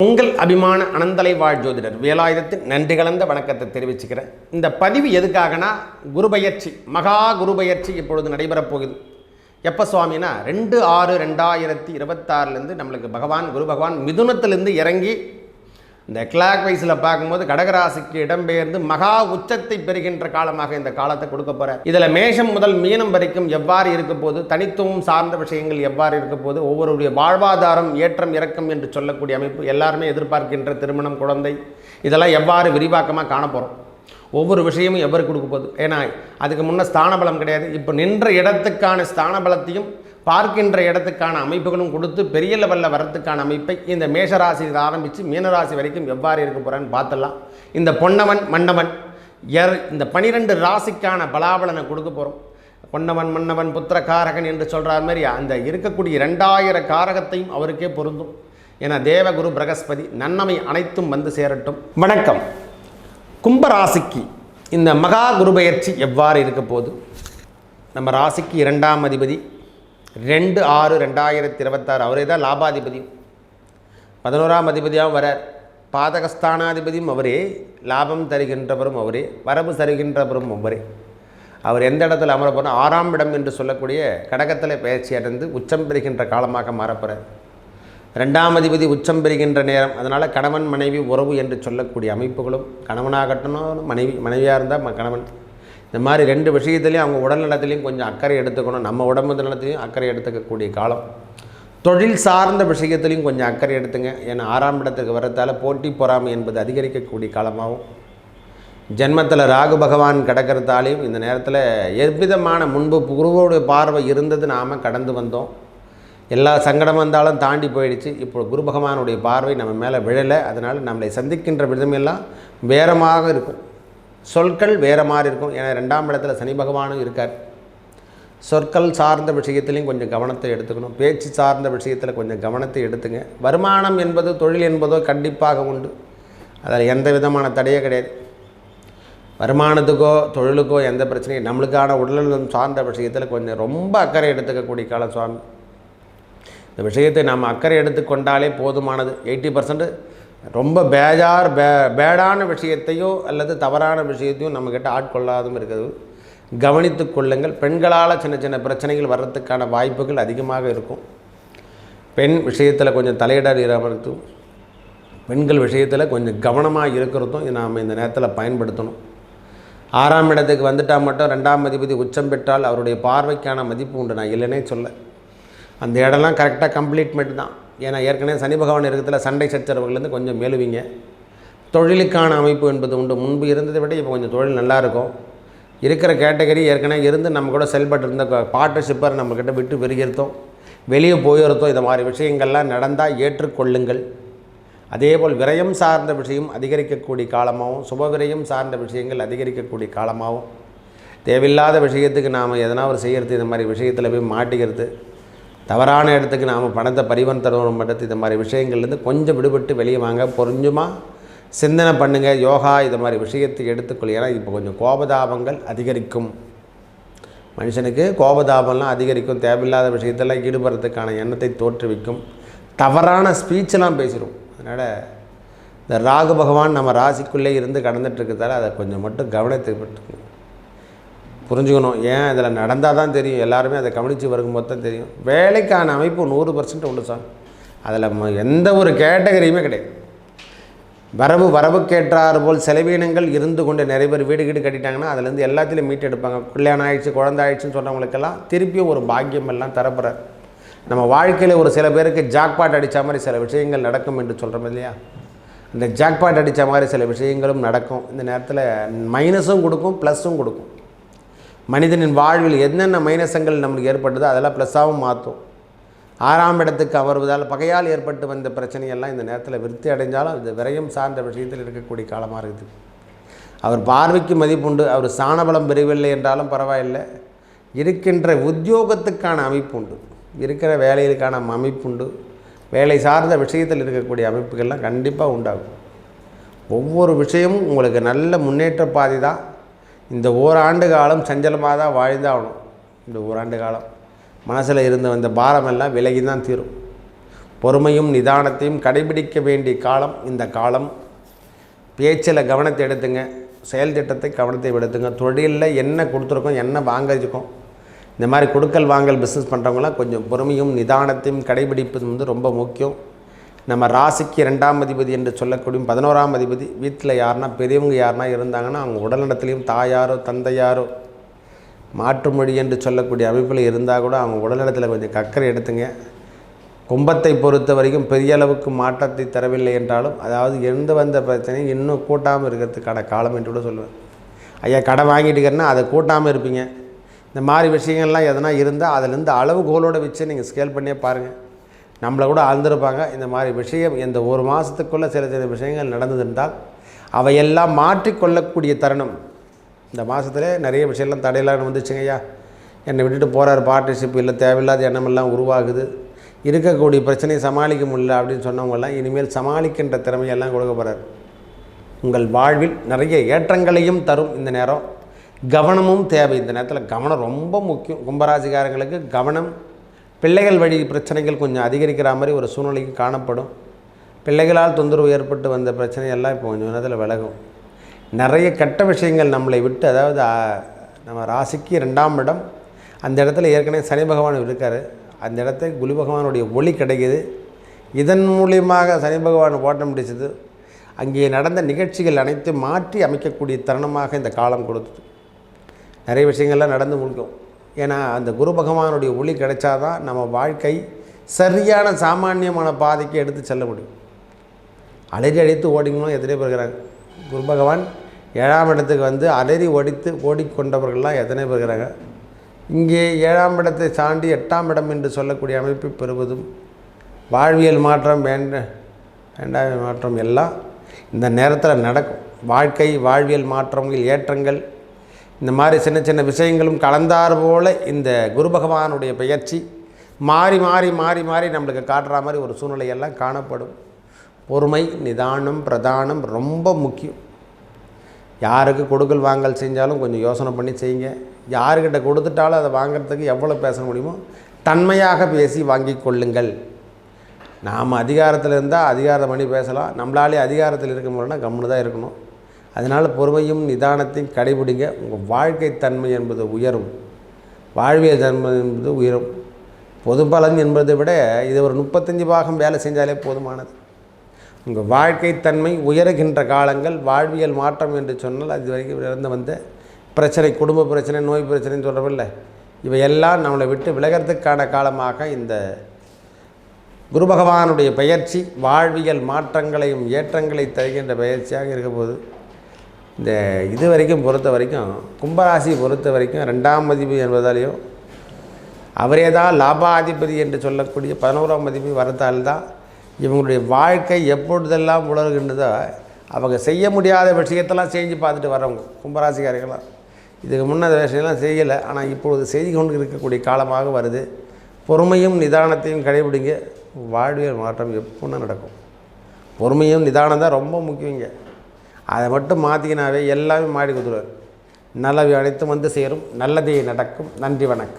உங்கள் அபிமான அனந்தலை வாழ் ஜோதிடர் வேலாயுதத்தின் நன்றி கலந்த வணக்கத்தை தெரிவிச்சுக்கிறேன். இந்த பதிவு எதுக்காகனா, குருபெயர்ச்சி, மகா குருபெயர்ச்சி இப்பொழுது நடைபெறப் போகுது. எப்போ சுவாமினா 2/6/2026 நம்மளுக்கு குரு பகவான் மிதுனத்திலிருந்து இறங்கி இந்த கிளாக் வைஸில் பார்க்கும்போது கடகராசிக்கு இடம்பெயர்ந்து மகா உச்சத்தை பெறுகின்ற காலமாக இந்த காலத்தை கொடுக்க போகிறார். இதில் மேஷம் முதல் மீனம் வரைக்கும் எவ்வாறு இருக்க போது, தனித்துவம் சார்ந்த விஷயங்கள் எவ்வாறு இருக்க போது, ஒவ்வொருடைய வாழ்வாதாரம் ஏற்றம் இறக்கம் என்று சொல்லக்கூடிய அமைப்பு, எல்லாருமே எதிர்பார்க்கின்ற திருமணம், குழந்தை, இதெல்லாம் எவ்வாறு விரிவாக்கமாக காணப்போகிறோம். ஒவ்வொரு விஷயமும் எவ்வாறு கொடுக்க போகுது. ஏன்னா அதுக்கு முன்னே ஸ்தான பலம் கிடையாது. இப்போ நின்ற இடத்துக்கான ஸ்தான பலத்தையும் பார்க்கின்ற இடத்துக்கான அமைப்புகளும் கொடுத்து பெரிய லெவலில் வரத்துக்கான அமைப்பை இந்த மேஷராசியில் ஆரம்பித்து மீனராசி வரைக்கும் எவ்வாறு இருக்க போகிறான்னு பார்த்துடலாம். இந்த பொன்னவன் மன்னவன் இந்த 12 ராசிக்கான பலாபலனை கொடுக்க போகிறோம். பொன்னவன் மன்னவன் புத்திரகாரகன் என்று சொல்கிற மாதிரி அந்த இருக்கக்கூடிய 2000 காரகத்தையும் அவருக்கே பொருந்தும். ஏன்னா தேவகுரு பிரகஸ்பதி நன்மை அனைத்தும் வந்து சேரட்டும். வணக்கம். கும்பராசிக்கு இந்த மகா குருபெயர்ச்சி எவ்வாறு இருக்க போது, நம்ம ராசிக்கு 2ஆம் அதிபதி 2/6/2026 அவரே தான் லாபாதிபதியும் 11ஆம் அதிபதியாகவும் வரார். பாதகஸ்தானாதிபதியும் அவரே, லாபம் தருகின்றவரும் அவரே, வரவு தருகின்றவரும் அவரே. அவர் எந்த இடத்துல அமர போனால் 6ஆம் இடம் என்று சொல்லக்கூடிய கடகத்தில் பயிற்சி அடைந்து உச்சம் பெறுகின்ற காலமாக மாறப்போகிறார். 2ஆம் அதிபதி உச்சம் பெறுகின்ற நேரம். அதனால் கணவன் மனைவி உறவு என்று சொல்லக்கூடிய அமைப்புகளும், கணவனாகட்டும் மனைவியாக இருந்தால் கணவன், இந்த மாதிரி 2 விஷயத்துலையும் அவங்க உடல் நலத்திலையும் கொஞ்சம் அக்கறை எடுத்துக்கணும். நம்ம உடம்பு நலத்திலையும் அக்கறை எடுத்துக்கக்கூடிய காலம். தொழில் சார்ந்த விஷயத்துலையும் கொஞ்சம் அக்கறை எடுத்துங்க. ஏன்னா 6ஆம் இடத்துக்கு வரத்தால் போட்டி பொறாமை என்பது அதிகரிக்கக்கூடிய காலமாகவும், ஜென்மத்தில் ராகு பகவான் கிடக்கிறதாலையும் இந்த நேரத்தில் எவ்விதமான முன்பு குருவோடைய பார்வை இருந்தது நாம் கடந்து வந்தோம். எல்லா சங்கடம் வந்தாலும் தாண்டி போயிடுச்சு. இப்போ குரு பகவானுடைய பார்வை நம்ம மேலே விழலை. அதனால் நம்மளை சந்திக்கின்ற விதமெல்லாம் வேறமாக இருக்கும். சொற்கள் வேறு மாதிரி இருக்கும். ஏன்னா 2ஆம் இடத்துல சனி பகவானும் இருக்கார். சொற்கள் சார்ந்த விஷயத்திலையும் கொஞ்சம் கவனத்தை எடுத்துக்கணும். பேச்சு சார்ந்த விஷயத்தில் கொஞ்சம் கவனத்தை எடுத்துங்க. வருமானம் என்பது தொழில் என்பதோ கண்டிப்பாக உண்டு. அதில் எந்த விதமான தடையே கிடையாது. வருமானத்துக்கோ தொழிலுக்கோ எந்த பிரச்சனையும், நம்மளுக்கான உடல்நலம் சார்ந்த விஷயத்தில் கொஞ்சம் ரொம்ப அக்கறை எடுத்துக்கக்கூடிய காலம் சுவாமி. இந்த விஷயத்தை நாம் அக்கறை எடுத்துக்கொண்டாலே போதுமானது. 80% ரொம்ப பேடான விஷயத்தையோ அல்லது தவறான விஷயத்தையும் நம்மக்கிட்ட ஆட்கொள்ளாதும் இருக்கிறது. கவனித்து கொள்ளுங்கள். பெண்களால் சின்ன சின்ன பிரச்சனைகள் வர்றதுக்கான வாய்ப்புகள் அதிகமாக இருக்கும். பெண் விஷயத்தில் கொஞ்சம் தலையிடாமல் பெண்கள் விஷயத்தில் கொஞ்சம் கவனமாக இருக்கிறதும் நாம் இந்த நேரத்தில் பயன்படுத்தணும். 6ஆம் இடத்துக்கு வந்துட்டால் மட்டும் 2ஆம் அதிபதி உச்சம் பெற்றால் அவருடைய பார்வைக்கான மதிப்பு உண்டு. நான் இல்லைன்னே சொல்ல, அந்த இடம்லாம் கரெக்டாக கம்ப்ளீட்மெண்ட் தான். ஏன்னா ஏற்கனவே சனி பகவான் இருக்கிறதுல சண்டை சச்சரவுகள்லேருந்து கொஞ்சம் மேலுவீங்க. தொழிலுக்கான அமைப்பு என்பது உண்டு. முன்பு இருந்ததை விட இப்போ கொஞ்சம் தொழில் நல்லாயிருக்கும். இருக்கிற கேட்டகரி ஏற்கனவே இருந்து நம்ம கூட செயல்பட்டு இருந்த பார்ட்னர்ஷிப்பர் நம்மக்கிட்ட விட்டு வெளியேறத்தோம், வெளியே போயிருத்தோம். இந்த மாதிரி விஷயங்கள்லாம் நடந்தால் ஏற்றுக்கொள்ளுங்கள். அதேபோல் விரயம் சார்ந்த விஷயம் அதிகரிக்கக்கூடிய காலமாகவும், சுப விரயம் சார்ந்த விஷயங்கள் அதிகரிக்கக்கூடிய காலமாகவும், தேவையில்லாத விஷயத்துக்கு நாம் எதனா ஒரு செய்கிறது, இந்த மாதிரி விஷயத்தில் போய் மாட்டிக்கிறது, தவறான இடத்துக்கு நாம் பணத்தை பரிவர்த்தனை பண்ணுறது, இந்த மாதிரி விஷயங்கள்லேருந்து கொஞ்சம் விடுபட்டு வெளியே வாங்க. கொஞ்சமாக சிந்தனை பண்ணுங்கள். யோகா இந்த மாதிரி விஷயத்தை எடுத்துக்கொள்ள. ஏன்னா இப்போ கொஞ்சம் கோபதாபங்கள் அதிகரிக்கும். மனுஷனுக்கு கோபதாபம்லாம் அதிகரிக்கும். தேவையில்லாத விஷயத்தெல்லாம் ஈடுபடுறதுக்கான எண்ணத்தை தோற்றுவிக்கும். தவறான ஸ்பீச்செல்லாம் பேசிடும். அதனால் இந்த ராகு பகவான் நம்ம ராசிக்குள்ளே இருந்து கடந்துட்டுருக்கிறதால அதை கொஞ்சம் மட்டும் கவனத்தை புரிஞ்சுக்கணும். ஏன் இதில் நடந்தால் தான் தெரியும். எல்லாருமே அதை கவனித்து வரும்போது தான் தெரியும். வேலைக்கான அமைப்பு 100% உண்டு சார். அதில் எந்த ஒரு கேட்டகரியுமே கிடையாது. வரவுக்கேற்றாறு போல் செலவீனங்கள் இருந்து கொண்டு நிறைய பேர் வீடு கட்டிட்டாங்கன்னா அதுலேருந்து எல்லாத்துலேயும் மீட்டு எடுப்பாங்க. கல்யாணம் ஆயிடுச்சு, குழந்தை ஆயிடுச்சுன்னு சொல்கிறவங்களுக்கெல்லாம் திருப்பியும் ஒரு பாக்கியம் எல்லாம் தரப்படுறார். நம்ம வாழ்க்கையில் ஒரு சில பேருக்கு ஜாக்பாட் அடித்த மாதிரி சில விஷயங்கள் நடக்கும் என்று சொல்கிறோம் இல்லையா? இந்த ஜாக்பாட் அடித்த மாதிரி சில விஷயங்களும் நடக்கும். இந்த நேரத்தில் மைனஸும் கொடுக்கும், ப்ளஸ்ஸும் கொடுக்கும். மனிதனின் வாழ்வில் என்னென்ன மைனஸங்கள் நம்மளுக்கு ஏற்பட்டதோ அதெல்லாம் ப்ளஸ்ஸாகவும் மாற்றும். 6ஆம் இடத்துக்கு அமர்வதால் பகையால் ஏற்பட்டு வந்த பிரச்சனையெல்லாம் இந்த நேரத்தில் விருத்தி அடைஞ்சாலும் இது விரயம் சார்ந்த விஷயத்தில் இருக்கக்கூடிய காலமாக இருக்குது. அவர் பார்வைக்கு மதிப்புண்டு. அவர் சாணபலம் பெறவில்லை என்றாலும் பரவாயில்லை. இருக்கின்ற உத்தியோகத்துக்கான அமைப்பு உண்டு, இருக்கிற வேலைகளுக்கான அமைப்புண்டு. வேலை சார்ந்த விஷயத்தில் இருக்கக்கூடிய அமைப்புகள்லாம் கண்டிப்பாக உண்டாகும். ஒவ்வொரு விஷயமும் உங்களுக்கு நல்ல முன்னேற்ற பாதை தான். இந்த ஓராண்டு காலம் சஞ்சலமாக தான் வாழ்ந்தாகணும். இந்த ஓராண்டு காலம் மனசில் இருந்து வந்த பாரமெல்லாம் விலகி தான் தீரும். பொறுமையும் நிதானத்தையும் கடைபிடிக்க வேண்டிய காலம் இந்த காலம். பேச்சில் கவனத்தை எடுத்துங்க, செயல் திட்டத்தை கவனத்தை எடுத்துங்க. தொழிலில் என்ன கொடுத்துருக்கோம், என்ன வாங்கிருக்கோம், இந்த மாதிரி கொடுக்கல் வாங்கல் பிஸ்னஸ் பண்ணுறவங்களாம் கொஞ்சம் பொறுமையும் நிதானத்தையும் கடைபிடிப்பது ரொம்ப முக்கியம். நம்ம ராசிக்கு 2ஆம் அதிபதி என்று சொல்லக்கூடிய 11ஆம் அதிபதி வீட்டில் யாருன்னா பெரியவங்க யாருன்னா இருந்தாங்கன்னா அவங்க உடல்நலத்திலையும் தாயாரோ தந்தையாரோ மாற்று மொழி என்று சொல்லக்கூடிய அமைப்பில் இருந்தால் கூட அவங்க உடல்நலத்தில் கொஞ்சம் அக்கறை எடுத்துங்க. கும்பத்தை பொறுத்த வரைக்கும் பெரிய அளவுக்கு மாற்றத்தை தரவில்லை என்றாலும், அதாவது எந்த வந்த பிரச்சனையும் இன்னும் கூட்டாமல் இருக்கிறதுக்கான காலம் என்று கூட சொல்லுவேன். ஐயா கடன் வாங்கிட்டுக்கிறேன்னா அதை கூட்டாமல் இருப்பீங்க. இந்த மாதிரி விஷயங்கள்லாம் எதனா இருந்தால் அதிலேருந்து அளவுகோலோடு வச்சு நீங்கள் ஸ்கேல் பண்ணியே பாருங்கள். நம்மளை கூட ஆழ்ந்திருப்பாங்க. இந்த மாதிரி விஷயம் இந்த ஒரு மாதத்துக்குள்ளே சில சில விஷயங்கள் நடந்ததுன்றால் அவையெல்லாம் மாற்றிக்கொள்ளக்கூடிய தருணம். இந்த மாதத்துலேயே நிறைய விஷயம்லாம் தடையெல்லாம் வந்துச்சுங்க. ஐயா என்னை விட்டுட்டு போகிறார், பார்ட்னர்ஷிப் இல்லை, தேவையில்லாத எண்ணமெல்லாம் உருவாகுது, இருக்கக்கூடிய பிரச்சனையை சமாளிக்க முடியல அப்படின்னு சொன்னவங்கெல்லாம் இனிமேல் சமாளிக்கின்ற திறமையெல்லாம் கொடுக்க போகிறார். உங்கள் வாழ்வில் நிறைய ஏற்றங்களையும் தரும் இந்த நேரம். கவனமும் தேவை. இந்த நேரத்தில் கவனம் ரொம்ப முக்கியம். கும்பராசிக்காரங்களுக்கு கவனம். பிள்ளைகள் வழி பிரச்சனைகள் கொஞ்சம் அதிகரிக்கிற மாதிரி ஒரு சூழ்நிலைக்கு காணப்படும். பிள்ளைகளால் தொந்தரவு ஏற்பட்டு வந்த பிரச்சனையெல்லாம் இப்போ கொஞ்சம் நேரத்தில் விலகும். நிறைய கெட்ட விஷயங்கள் நம்மளை விட்டு, அதாவது நம்ம ராசிக்கு 2ஆம் இடம், அந்த இடத்துல ஏற்கனவே சனி பகவான் இருக்கார். அந்த இடத்துல குரு பகவானுடைய ஒளி கிடைக்கிது. இதன் மூலியமாக சனி பகவான் ஓட்டம் பிடிச்சது. அங்கே நடந்த நிகழ்ச்சிகள் அனைத்தும் மாற்றி அமைக்கக்கூடிய தருணமாக இந்த காலம் கொடுத்தது. நிறைய விஷயங்கள்லாம் நடந்து முடிக்கும். ஏன்னா அந்த குரு பகவானுடைய ஒளி கிடைச்சாதான் நம்ம வாழ்க்கை சரியான சாமானியமான பாதைக்கு எடுத்து செல்ல முடியும். அலறி அடித்து ஓடிக்கணும் எத்தனை பேர் இருக்கிறாங்க. குரு பகவான் 7ஆம் இடத்துக்கு அலறி ஓடிக்கொண்டவர்கள்லாம் எத்தனை பேர் இருக்கிறாங்க. இங்கே 7ஆம் இடத்தை தாண்டி 8ஆம் இடம் என்று சொல்லக்கூடிய அமைப்பை பெறுவதும், வாழ்வியல் மாற்றம் வேண்டாத மாற்றம் எல்லாம் இந்த நேரத்தில் நடக்கும். வாழ்வியல் மாற்றங்கள், ஏற்றங்கள், இந்த மாதிரி சின்ன சின்ன விஷயங்களும் கலந்தார் போல் இந்த குரு பகவானுடைய பெயர்ச்சி மாறி மாறி மாறி மாறி நம்மளுக்கு காட்டுற மாதிரி ஒரு சூழ்நிலையெல்லாம் காணப்படும். பொறுமை, நிதானம், பிரதானம் ரொம்ப முக்கியம். யாருக்கு கொடுக்கல் வாங்கல் செஞ்சாலும் கொஞ்சம் யோசனை பண்ணி செய்யுங்க. யாருக்கிட்ட கொடுத்துட்டாலும் அதை வாங்கிறதுக்கு எவ்வளோ பேச முடியுமோ தன்மையாக பேசி வாங்கி கொள்ளுங்கள். நாம் அதிகாரத்தில் இருந்தால் அதிகாரம் பண்ணி பேசலாம். நம்மளாலே அதிகாரத்தில் இருக்க முடியலன்னா கம்முன்னு தான் இருக்கணும். அதனால் பொறுமையும் நிதானத்தையும் கடைபிடிங்க. உங்கள் வாழ்க்கை தன்மை என்பது உயரும். வாழ்வியல் தன்மை என்பது உயரும். பொது பலன் என்பதை விட இது ஒரு 35 பாகம் வேலை செஞ்சாலே போதுமானது. உங்கள் வாழ்க்கை தன்மை உயர்கின்ற காலங்கள், வாழ்வியல் மாற்றம் என்று சொன்னால் அது வரைக்கும் இருந்து வந்த பிரச்சனை, குடும்ப பிரச்சனை, நோய் பிரச்சனைன்னு சொல்கிறவில்லை, இவையெல்லாம் நம்மளை விட்டு விலகிறதுக்கான காலமாக இந்த குரு பகவானுடைய பெயர்ச்சி வாழ்வியல் மாற்றங்களையும் ஏற்றங்களை தருகின்ற பயிற்சியாக இருக்க போது. இந்த இது வரைக்கும் பொறுத்த வரைக்கும் கும்பராசி பொறுத்த வரைக்கும் 2ஆம் அதிபதி என்பதாலேயும் அவரே தான் லாபாதிபதி என்று சொல்லக்கூடிய 11ஆம் அதிபதி வரத்தால்தான் இவங்களுடைய வாழ்க்கை எப்பொழுதெல்லாம் உலர்கின்றதோ அவங்க செய்ய முடியாத விஷயத்தெல்லாம் செஞ்சு பார்த்துட்டு வரவங்க கும்பராசிக்காரர்களாம். இதுக்கு முன்னே விஷயம்லாம் செய்யலை, ஆனால் இப்பொழுது செய்து கொண்டு இருக்கக்கூடிய காலமாக வருது. பொறுமையும் நிதானத்தையும் கடைபிடிங்க. வாழ்வியல் மாற்றம் எப்போன்னா நடக்கும். பொறுமையும் நிதானம் தான் ரொம்ப முக்கியங்க. அதை மட்டும் மாற்றிக்கினாவே எல்லாமே மாடி கொடுத்துருவார். நல்லவை அனைத்தும் சேரும். நல்லதே நடக்கும். நன்றி, வணக்கம்.